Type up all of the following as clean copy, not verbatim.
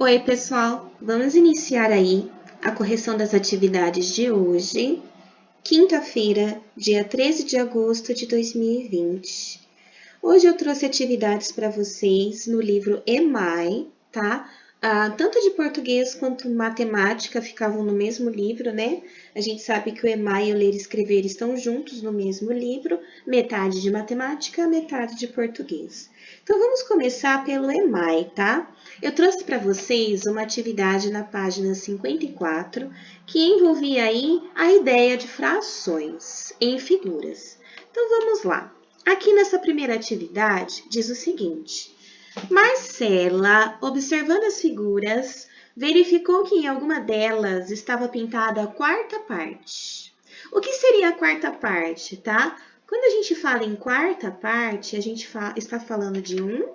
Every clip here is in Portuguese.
Oi, pessoal! Vamos iniciar aí a correção das atividades de hoje, quinta-feira, dia 13 de agosto de 2020. Hoje eu trouxe atividades para vocês no livro EMAI, tá? Tanto de português quanto matemática ficavam no mesmo livro, né? A gente sabe que o EMAI e o Ler e Escrever estão juntos no mesmo livro, metade de matemática, metade de português. Então, vamos começar pelo EMAI, tá? Eu trouxe para vocês uma atividade na página 54, que envolvia aí a ideia de frações em figuras. Então, vamos lá. Aqui nessa primeira atividade, diz o seguinte: Marcela, observando as figuras, verificou que em alguma delas estava pintada a quarta parte. O que seria a quarta parte, tá? Quando a gente fala em quarta parte, a gente está falando de um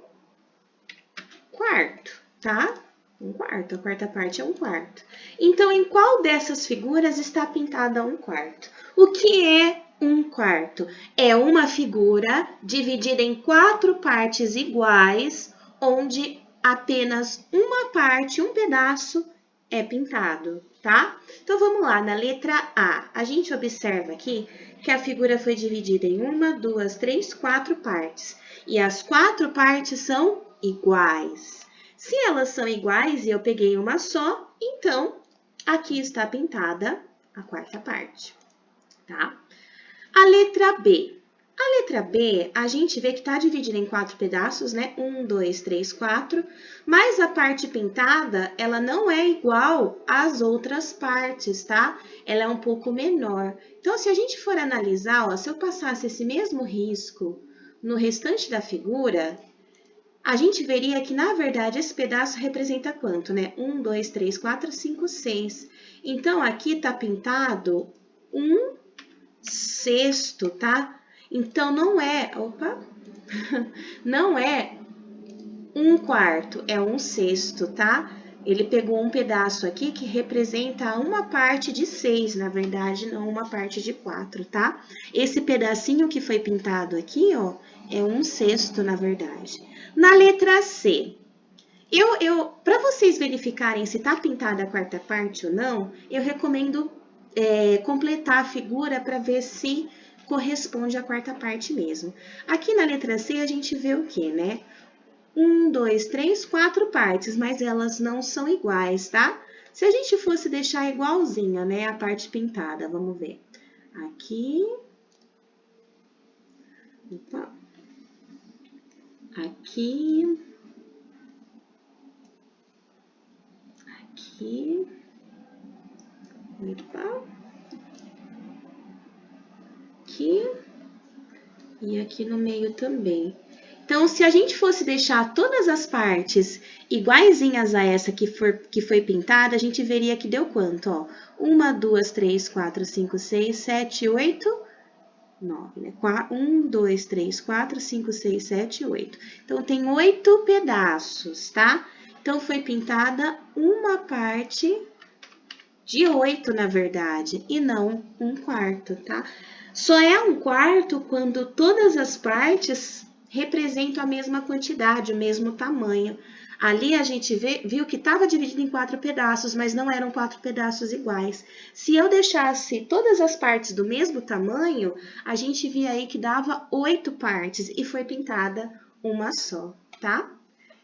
quarto, tá? Um quarto, a quarta parte é um quarto. Então, em qual dessas figuras está pintada um quarto? O que é um quarto? É uma figura dividida em quatro partes iguais, onde apenas uma parte, um pedaço, é pintado, tá? Então, vamos lá, na letra A. A gente observa aqui que a figura foi dividida em uma, duas, três, quatro partes. E as quatro partes são iguais. Se elas são iguais e eu peguei uma só, então aqui está pintada a quarta parte, tá? A letra B. A letra B, a gente vê que está dividida em quatro pedaços, né? 1, 2, 3, 4, mas a parte pintada, ela não é igual às outras partes, tá? Ela é um pouco menor. Então, se a gente for analisar, ó, se eu passasse esse mesmo risco no restante da figura, a gente veria que, na verdade, esse pedaço representa quanto, né? 1, 2, 3, 4, 5, 6. Então, aqui está pintado um sexto, tá? Então, não é, não é um quarto, é um sexto, tá? Ele pegou um pedaço aqui que representa uma parte de 6, na verdade, não uma parte de 4, tá? Esse pedacinho que foi pintado aqui, ó, é um sexto, na verdade. Na letra C, para vocês verificarem se tá pintada a quarta parte ou não, eu recomendo completar a figura para ver se corresponde à quarta parte mesmo. Aqui na letra C a gente vê o que, né? 1, 2, 3, 4 partes, mas elas não são iguais, tá? Se a gente fosse deixar igualzinha, né, a parte pintada, vamos ver. Aqui. Opa. Aqui. Aqui. Opa. Aqui. E aqui no meio também. Então, se a gente fosse deixar todas as partes iguaizinhas a essa que foi pintada, a gente veria que deu quanto, ó? 1, 2, 3, 4, 5, 6, 7, 8, 9, né? 1, 2, 3, 4, 5, 6, 7, 8. Então, tem 8 pedaços, tá? Então, foi pintada uma parte de 8, na verdade, e não um quarto, tá? Só é um quarto quando todas as partes representam a mesma quantidade, o mesmo tamanho. Ali a gente viu que estava dividido em 4 pedaços, mas não eram 4 pedaços iguais. Se eu deixasse todas as partes do mesmo tamanho, a gente via aí que dava 8 partes e foi pintada uma só, tá?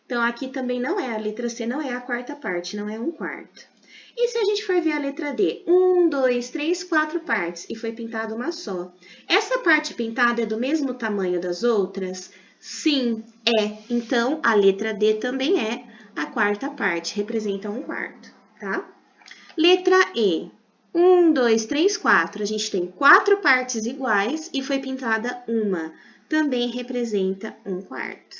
Então, aqui também não é, a letra C não é a quarta parte, não é um quarto. E se a gente for ver a letra D? 1, 2, 3, 4 partes e foi pintada uma só. Essa parte pintada é do mesmo tamanho das outras? Sim, é. Então, a letra D também é a quarta parte, representa um quarto, tá? Letra E. 1, 2, 3, 4. A gente tem 4 partes iguais e foi pintada uma. Também representa um quarto.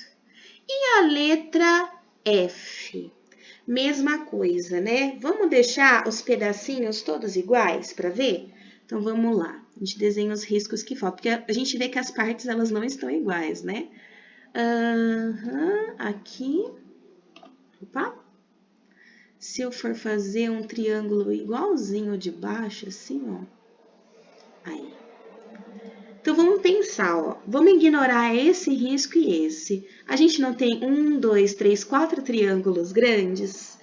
E a letra F? Mesma coisa, né? Vamos deixar os pedacinhos todos iguais para ver? Então, vamos lá. A gente desenha os riscos que faltam, porque a gente vê que as partes elas não estão iguais, né? Aqui. Opa. Se eu for fazer um triângulo igualzinho de baixo, assim, ó. Aí. Então, vamos pensar, ó. Vamos ignorar esse risco e esse. A gente não tem 1, 2, 3, 4 triângulos grandes?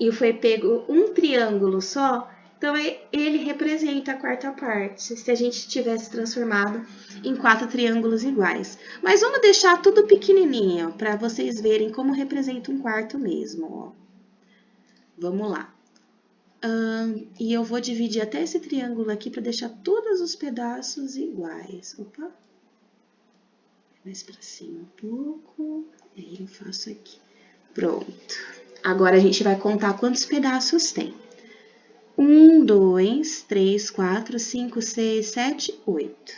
e foi pego um triângulo só, então ele representa a quarta parte, se a gente tivesse transformado em 4 triângulos iguais. Mas vamos deixar tudo pequenininho, para vocês verem como representa um quarto mesmo, ó. Vamos lá. E eu vou dividir até esse triângulo aqui para deixar todos os pedaços iguais. Opa! Mais para cima um pouco. Aí eu faço aqui. Pronto. Agora a gente vai contar quantos pedaços tem. 1, 2, 3, 4, 5, 6, 7, 8,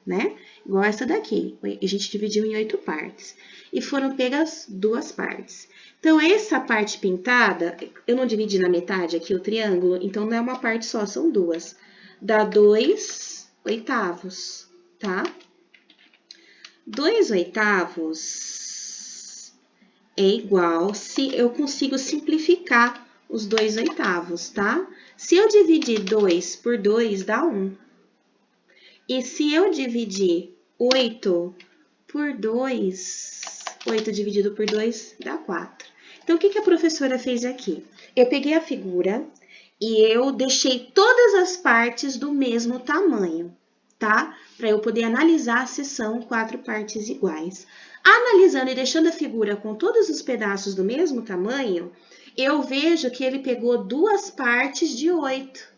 né? Igual essa daqui. A gente dividiu em 8 partes. E foram pegas 2 partes. Então, essa parte pintada, eu não dividi na metade aqui o triângulo, então não é uma parte só, são 2. Dá 2 oitavos, tá? 2 oitavos é igual se eu consigo simplificar os 2 oitavos, tá? Se eu dividir 2 por 2, dá 1. E se eu dividir 8 por 2, 8 dividido por 2 dá 4. Então, o que a professora fez aqui? Eu peguei a figura e eu deixei todas as partes do mesmo tamanho, tá? Para eu poder analisar se são 4 partes iguais. Analisando e deixando a figura com todos os pedaços do mesmo tamanho, eu vejo que ele pegou 2 partes de 8.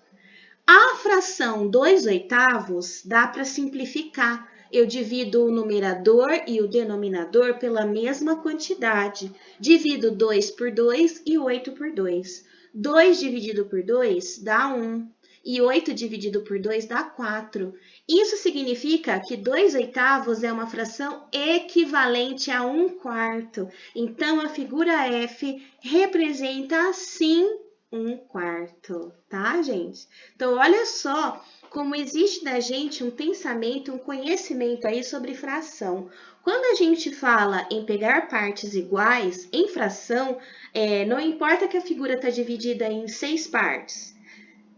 A fração 2 oitavos dá para simplificar. Eu divido o numerador e o denominador pela mesma quantidade. Divido 2 por 2 e 8 por 2. 2 dividido por 2 dá 1. E 8 dividido por 2 dá 4. Isso significa que 2 oitavos é uma fração equivalente a 1/4. Então, a figura F representa, assim, 1/4, tá, gente? Então, olha só como existe na gente um pensamento, um conhecimento aí sobre fração. Quando a gente fala em pegar partes iguais em fração, não importa que a figura está dividida em 6 partes.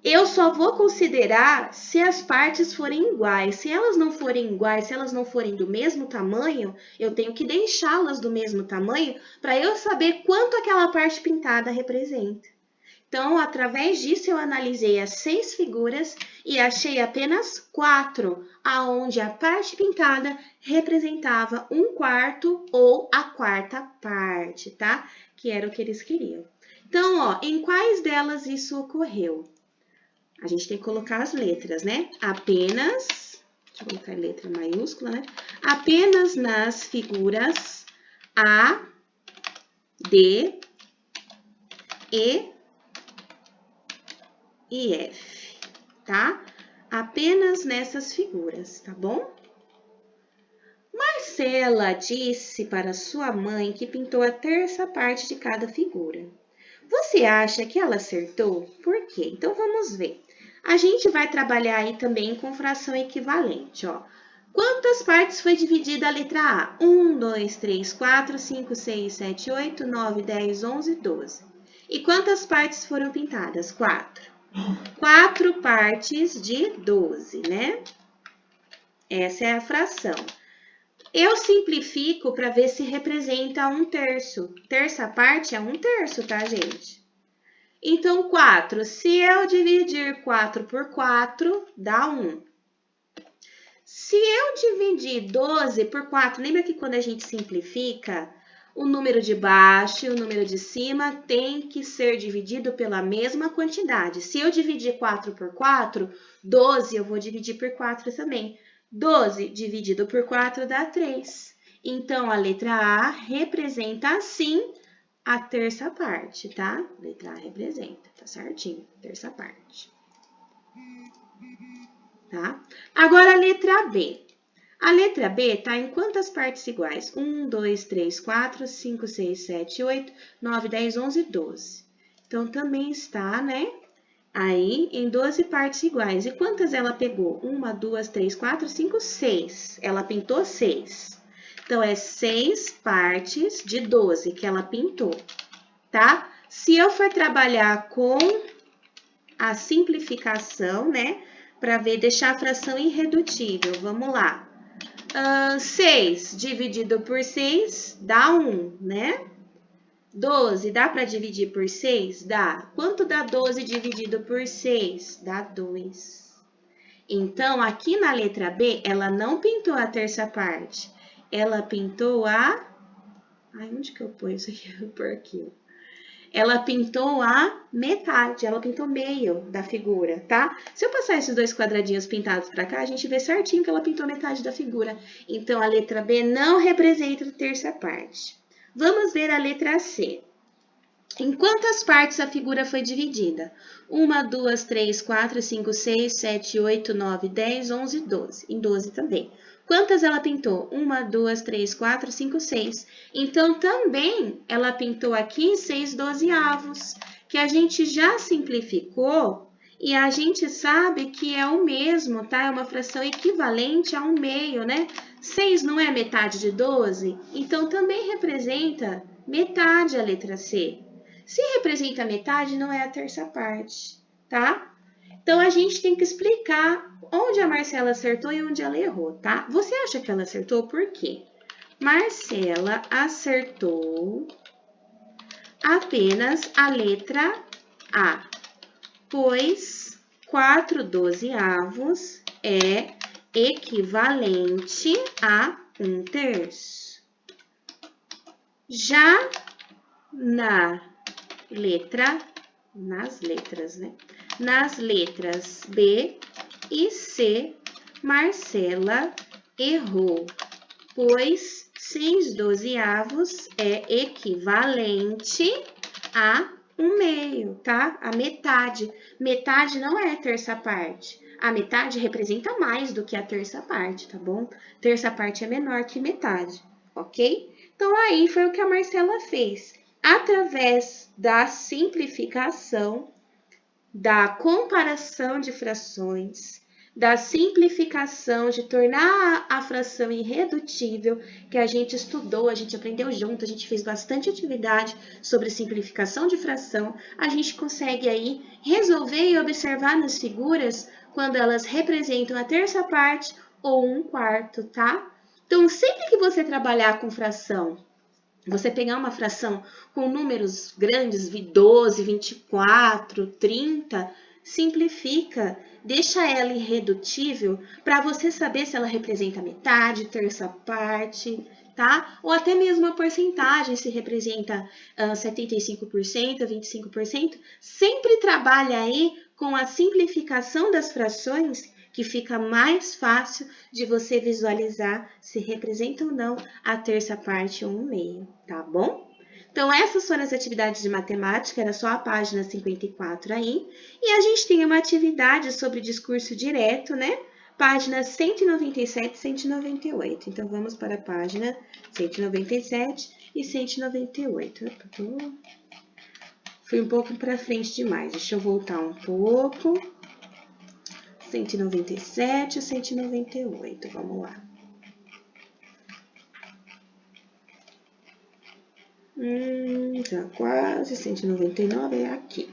Eu só vou considerar se as partes forem iguais. Se elas não forem iguais, se elas não forem do mesmo tamanho, eu tenho que deixá-las do mesmo tamanho para eu saber quanto aquela parte pintada representa. Então, através disso, eu analisei as 6 figuras e achei apenas 4, aonde a parte pintada representava 1/4 ou a quarta parte, tá? Que era o que eles queriam. Então, ó, em quais delas isso ocorreu? A gente tem que colocar as letras, né? Apenas, deixa eu colocar letra maiúscula, né? Apenas nas figuras A, D, E e F, tá? Apenas nessas figuras, tá bom? Marcela disse para sua mãe que pintou a terça parte de cada figura. Você acha que ela acertou? Por quê? Então, vamos ver. A gente vai trabalhar aí também com fração equivalente, ó. Quantas partes foi dividida a letra A? 1, 2, 3, 4, 5, 6, 7, 8, 9, 10, 11, 12. E quantas partes foram pintadas? 4. 4 partes de 12, né? Essa é a fração. Eu simplifico para ver se representa 1/3. Terça parte é 1/3, tá, gente? Então, 4. Se eu dividir 4 por 4, dá 1. Se eu dividir 12 por 4, lembra que quando a gente simplifica, o número de baixo e o número de cima tem que ser dividido pela mesma quantidade. Se eu dividir 4 por 4, 12 eu vou dividir por 4 também. 12 dividido por 4 dá 3. Então, a letra A representa, assim, a terça parte, tá? Letra A representa, tá certinho? Terça parte. Tá? Agora, a letra B. A letra B está em quantas partes iguais? 1, 2, 3, 4, 5, 6, 7, 8, 9, 10, 11, 12. Então, também está, né? Aí, em 12 partes iguais. E quantas ela pegou? 1, 2, 3, 4, 5, 6. Ela pintou 6. Então, é 6 partes de 12 que ela pintou, tá? Se eu for trabalhar com a simplificação, né? Para ver, deixar a fração irredutível. Vamos lá. 6 dividido por 6 dá 1, né? 12 dá para dividir por 6? Dá. Quanto dá 12 dividido por 6? Dá 2. Então, aqui na letra B, ela não pintou a terça parte. Ela pintou a... Ai, onde que eu ponho isso aqui? Eu vou pôr aqui. Ela pintou a metade, ela pintou meio da figura, tá? Se eu passar esses dois quadradinhos pintados para cá, a gente vê certinho que ela pintou metade da figura. Então, a letra B não representa a terça parte. Vamos ver a letra C. Em quantas partes a figura foi dividida? 1, 2, 3, 4, 5, 6, 7, 8, 9, 10, 11, 12. Em 12 também. Quantas ela pintou? 1, 2, 3, 4, 5, 6. Então, também ela pintou aqui 6 dozeavos, que a gente já simplificou e a gente sabe que é o mesmo, tá? É uma fração equivalente a 1/2, né? 6 não é metade de 12? Então, também representa metade a letra C. Se representa metade, não é a terça parte, tá? Então, a gente tem que explicar onde a Marcela acertou e onde ela errou, tá? Você acha que ela acertou por quê? Marcela acertou apenas a letra A, pois 4 dozeavos é equivalente a 1/3. Já nas letras B e C, Marcela errou, pois 6 dozeavos é equivalente a 1/2, tá? A metade. Metade não é a terça parte. A metade representa mais do que a terça parte, tá bom? Terça parte é menor que metade, ok? Então, aí foi o que a Marcela fez. Através da simplificação, da comparação de frações, da simplificação, de tornar a fração irredutível, que a gente estudou, a gente aprendeu junto, a gente fez bastante atividade sobre simplificação de fração, a gente consegue aí resolver e observar nas figuras quando elas representam a terça parte ou 1/4, tá? Então, sempre que você trabalhar com fração, você pegar uma fração com números grandes, 12, 24, 30, simplifica, deixa ela irredutível para você saber se ela representa metade, terça parte, tá? Ou até mesmo a porcentagem, se representa 75%, 25%. Sempre trabalha aí com a simplificação das frações, que fica mais fácil de você visualizar se representa ou não a terça parte ou 1/2, tá bom? Então, essas foram as atividades de matemática, era só a página 54 aí. E a gente tem uma atividade sobre discurso direto, né? Páginas 197 e 198. Então, vamos para a página 197 e 198. Fui um pouco para frente demais, deixa eu voltar um pouco. 197 e 198, vamos lá. Já quase, 199 é aqui.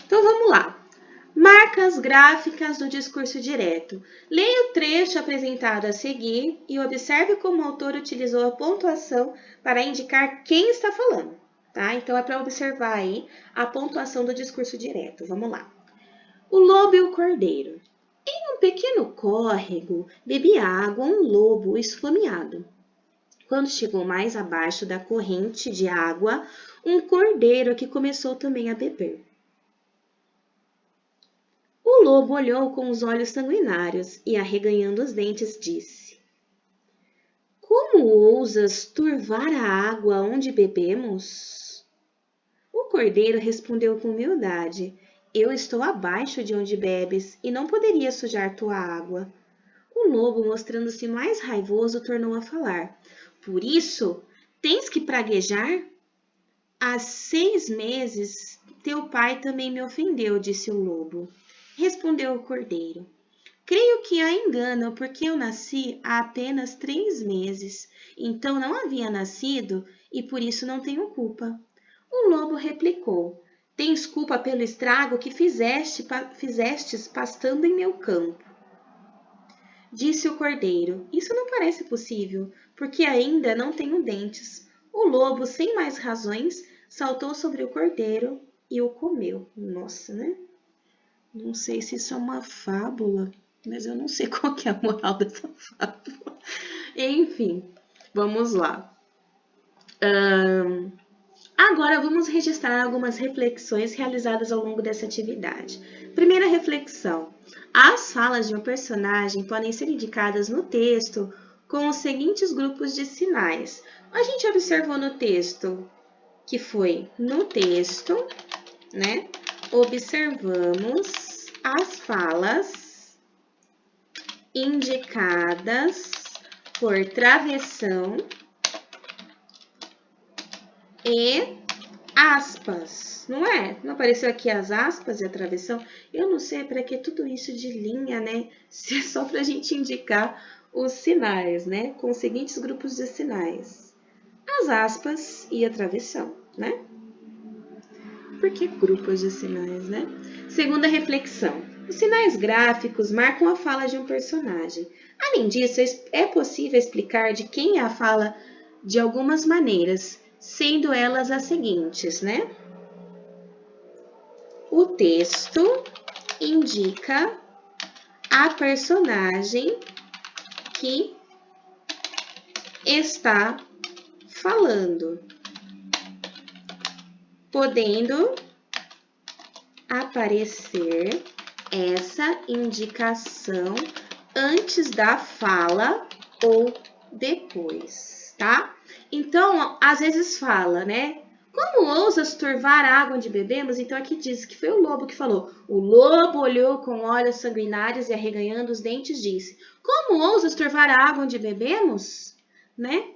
Então, vamos lá. Marcas gráficas do discurso direto. Leia o trecho apresentado a seguir e observe como o autor utilizou a pontuação para indicar quem está falando, tá? Então, é para observar aí a pontuação do discurso direto. Vamos lá. O lobo e o cordeiro. Em um pequeno córrego, bebia água um lobo esfomeado. Quando chegou mais abaixo da corrente de água, um cordeiro que começou também a beber. O lobo olhou com os olhos sanguinários e, arreganhando os dentes, disse: Como ousas turvar a água onde bebemos? O cordeiro respondeu com humildade: Eu estou abaixo de onde bebes e não poderia sujar tua água. O lobo, mostrando-se mais raivoso, tornou a falar: Por isso, tens que praguejar? Há 6 meses, teu pai também me ofendeu, disse o lobo. Respondeu o cordeiro: Creio que há engano, porque eu nasci há apenas 3 meses, então não havia nascido e por isso não tenho culpa. O lobo replicou: Tens culpa pelo estrago que fizestes pastando em meu campo. Disse o cordeiro: Isso não parece possível, porque ainda não tenho dentes. O lobo, sem mais razões, saltou sobre o cordeiro e o comeu. Nossa, né? Não sei se isso é uma fábula, mas eu não sei qual que é a moral dessa fábula. Enfim, vamos lá. Agora vamos registrar algumas reflexões realizadas ao longo dessa atividade. Primeira reflexão. As falas de um personagem podem ser indicadas no texto com os seguintes grupos de sinais. A gente observou no texto que foi no texto, né? Observamos as falas indicadas por travessão e aspas, não é? Não apareceu aqui as aspas e a travessão? Eu não sei para que tudo isso de linha, né? Se é só para a gente indicar os sinais, né? Com os seguintes grupos de sinais. As aspas e a travessão, né? Por que grupos de sinais, né? Segunda reflexão. Os sinais gráficos marcam a fala de um personagem. Além disso, é possível explicar de quem é a fala de algumas maneiras, sendo elas as seguintes, né? O texto indica a personagem que está falando, podendo aparecer essa indicação antes da fala ou depois, tá? Então, às vezes fala, né? Como ousas turvar a água onde bebemos? Então, aqui diz que foi o lobo que falou. O lobo olhou com olhos sanguinários e arreganhando os dentes disse: Como ousas turvar a água onde bebemos? Né?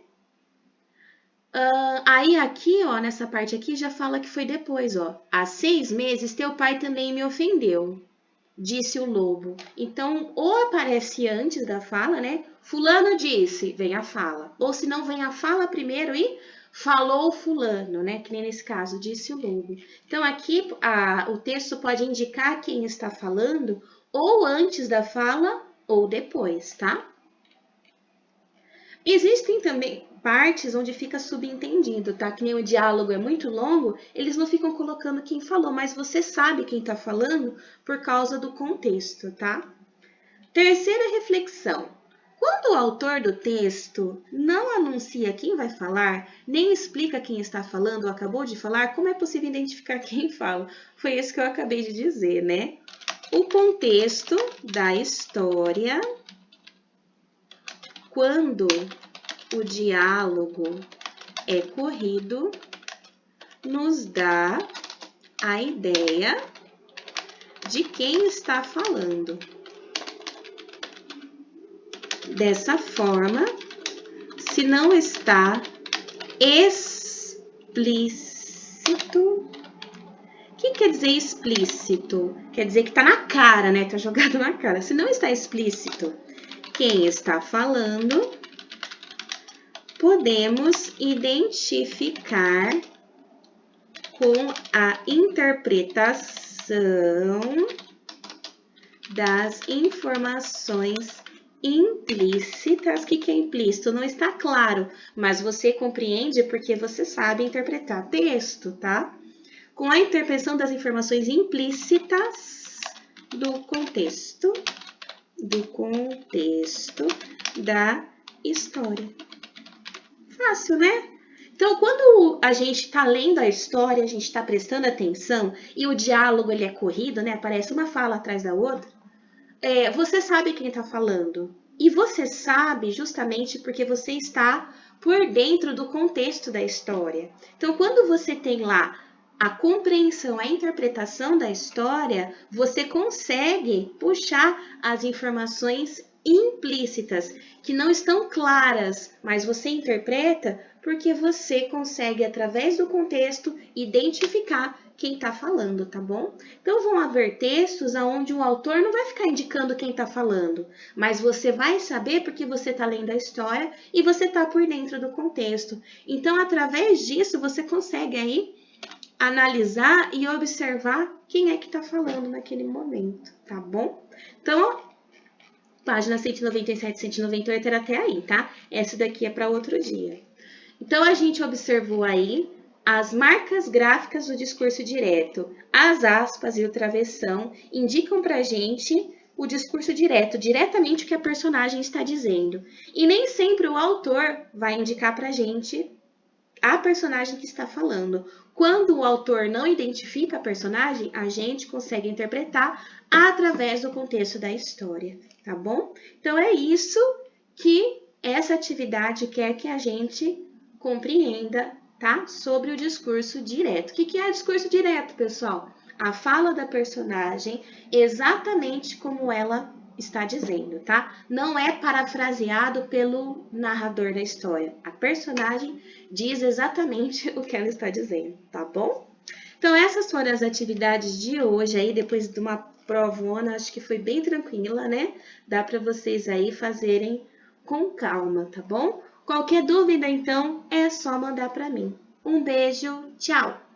Aí aqui, ó, nessa parte aqui, já fala que foi depois, ó. Há 6 meses teu pai também me ofendeu, disse o lobo. Então, ou aparece antes da fala, né? Fulano disse, vem a fala. Ou se não, vem a fala primeiro e falou fulano, né? Que nem nesse caso, disse o lobo. Então, aqui o texto pode indicar quem está falando ou antes da fala ou depois, tá? Existem também partes onde fica subentendido, tá? Que nem o diálogo é muito longo, eles não ficam colocando quem falou, mas você sabe quem tá falando por causa do contexto, tá? Terceira reflexão. Quando o autor do texto não anuncia quem vai falar, nem explica quem está falando ou acabou de falar, como é possível identificar quem fala? Foi isso que eu acabei de dizer, né? O contexto da história, quando o diálogo é corrido, nos dá a ideia de quem está falando. Dessa forma, se não está explícito. O que quer dizer explícito? Quer dizer que está na cara, né? Está jogado na cara. Se não está explícito quem está falando, podemos identificar com a interpretação das informações implícitas. O que é implícito? Não está claro, mas você compreende porque você sabe interpretar texto, tá? Com a interpretação das informações implícitas do contexto da história. Fácil, né? Então, quando a gente está lendo a história, a gente está prestando atenção e o diálogo ele é corrido, né? Aparece uma fala atrás da outra. Você sabe quem está falando. E você sabe justamente porque você está por dentro do contexto da história. Então, quando você tem lá a compreensão, a interpretação da história, você consegue puxar as informações implícitas, que não estão claras, mas você interpreta porque você consegue, através do contexto, identificar quem está falando, tá bom? Então, vão haver textos onde o autor não vai ficar indicando quem está falando, mas você vai saber porque você está lendo a história e você está por dentro do contexto. Então, através disso, você consegue aí analisar e observar quem é que está falando naquele momento, tá bom? Então, página 197, 198 era até aí, tá? Essa daqui é para outro dia. Então, a gente observou aí As marcas gráficas do discurso direto, as aspas e o travessão indicam para a gente o discurso direto, diretamente o que a personagem está dizendo. E nem sempre o autor vai indicar para a gente a personagem que está falando. Quando o autor não identifica a personagem, a gente consegue interpretar através do contexto da história, tá bom? Então é isso que essa atividade quer que a gente compreenda, tá? Sobre o discurso direto. O que é discurso direto, pessoal? A fala da personagem exatamente como ela está dizendo, tá? Não é parafraseado pelo narrador da história. A personagem diz exatamente o que ela está dizendo, tá bom? Então, essas foram as atividades de hoje aí, depois de uma provona, acho que foi bem tranquila, né? Dá para vocês aí fazerem com calma, tá bom? Qualquer dúvida, então, é só mandar para mim. Um beijo, tchau!